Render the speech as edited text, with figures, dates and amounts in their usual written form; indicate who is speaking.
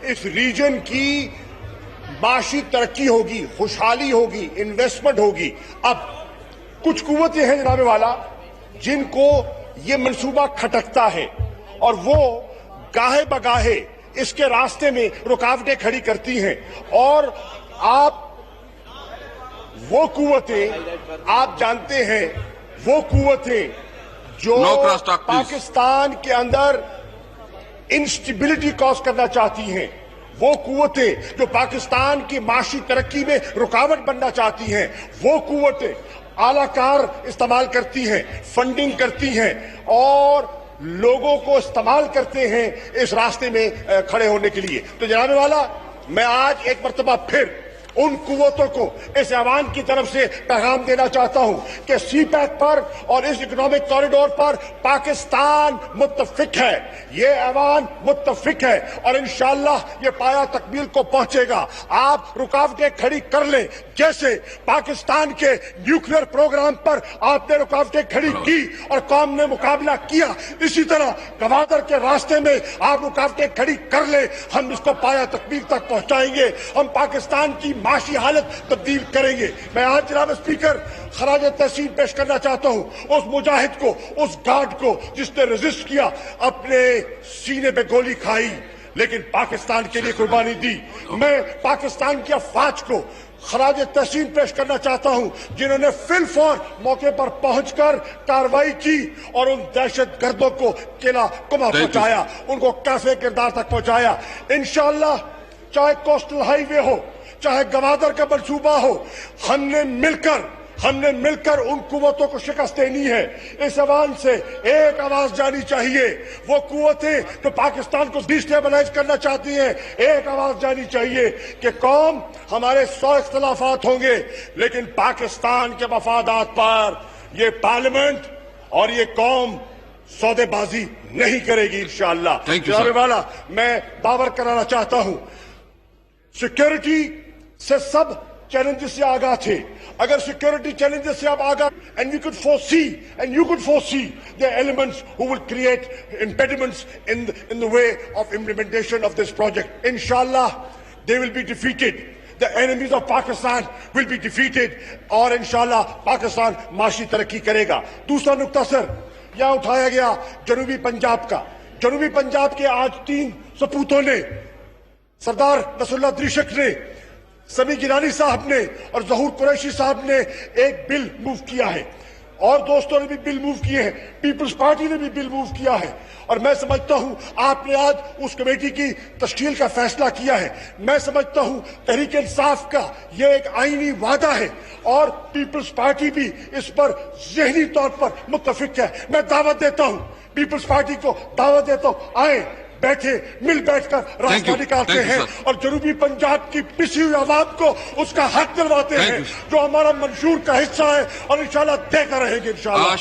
Speaker 1: اس region کی معاشی ترقی ہوگی، خوشحالی ہوگی، انویسٹمنٹ ہوگی۔ اب کچھ قوتیں ہیں جناب والا جن کو یہ منصوبہ کھٹکتا ہے اور وہ گاہے بگاہے اس کے راستے میں رکاوٹیں کھڑی کرتی ہیں، اور آپ وہ قوتیں آپ جانتے ہیں، وہ قوتیں جو پاکستان کے اندر انسٹیبلٹی کاز کرنا چاہتی ہیں، وہ قوتیں جو پاکستان کی معاشی ترقی میں رکاوٹ بننا چاہتی ہیں، وہ قوتیں اعلی کار استعمال کرتی ہیں، فنڈنگ کرتی ہیں اور لوگوں کو استعمال کرتے ہیں اس راستے میں کھڑے ہونے کے لیے۔ تو جناب والا، میں آج ایک مرتبہ پھر ان قوتوں کو اس ایوان کی طرف سے پیغام دینا چاہتا ہوں کہ سی پیک پر اور اس اکنامک کوریڈور پر پاکستان متفق ہے، یہ ایوان متفق ہے اور انشاءاللہ یہ پایہ تکمیل کو پہنچے گا۔ آپ رکاوٹیں کھڑی کر لیں، جیسے پاکستان کے نیوکلیئر پروگرام پر آپ نے رکاوٹیں کھڑی کی اور قوم نے مقابلہ کیا، اسی طرح گوادر کے راستے میں آپ رکاوٹیں کھڑی کر لیں، ہم اس کو پایہ تکمیل تک پہنچائیں گے، ہم پاکستان کی معاشی حالت تبدیل کریں گے۔ میں آج جناب اسپیکر خراج تحسین پیش کرنا چاہتا ہوں اس مجاہد کو، اس گارڈ کو جس نے ریزسٹ کیا، اپنے سینے پہ گولی کھائی لیکن پاکستان کے لیے قربانی دی۔ میں پاکستان کی افواج کو خراج تحسین پیش کرنا چاہتا ہوں جنہوں نے فی الفور موقع پر پہنچ کر کارروائی کی اور ان دہشت گردوں کو قلعہ قمہ پہنچایا، ان کو کیسے کردار تک پہنچایا۔ انشاءاللہ چاہے کوسٹل ہائی وے ہو، چاہے گوادر کا منصوبہ ہو، ہم نے مل کر ان قوتوں کو شکست دینی ہے۔ اس ایوان سے ایک آواز جانی چاہیے، وہ قوتیں جو پاکستان کو ڈیسٹیبلائز کرنا چاہتی ہیں، ایک آواز جانی چاہیے کہ قوم، ہمارے 100 اختلافات ہوں گے لیکن پاکستان کے مفادات پر یہ پارلیمنٹ اور یہ قوم سودے بازی نہیں کرے گی انشاءاللہ۔ جناب والا، میں باور کرانا چاہتا ہوں، سیکیورٹی سے سب چیلنجز سے آگاہ تھے۔ اگر سیکیورٹی چیلنجز سے آپ آگاہ، and you could foresee the elements who will create impediments in the way of implementation of this project. Inshallah, they will be defeated. The enemies of Pakistan will be defeated اور انشاءاللہ پاکستان معاشی ترقی کرے گا۔ دوسرا نقطہ سر یہاں اٹھایا گیا جنوبی پنجاب کا۔ جنوبی پنجاب کے آج 3 سپوتوں نے، سردار نصر اللہ دریشک نے، سمی گیلانی صاحب نے اور ظہور قریشی صاحب نے ایک بل موو کیا ہے، اور دوستوں نے بھی بل موو کیے ہیں، پیپلز پارٹی نے بھی بل موو کیا ہے، اور میں سمجھتا ہوں آپ نے آج اس کمیٹی کی تشکیل کا فیصلہ کیا ہے۔ میں سمجھتا ہوں تحریک انصاف کا یہ ایک آئینی وعدہ ہے اور پیپلز پارٹی بھی اس پر ذہنی طور پر متفق ہے۔ میں دعوت دیتا ہوں، پیپلز پارٹی کو دعوت دیتا ہوں، آئیں، بیٹھے، مل بیٹھ کر راستہ نکالتے ہیں اور جنوبی پنجاب کی پسی ہوئی عوام کو اس کا حق دلواتے ہیں جو ہمارا منشور کا حصہ ہے، اور انشاءاللہ دے کر رہیں گے انشاءاللہ۔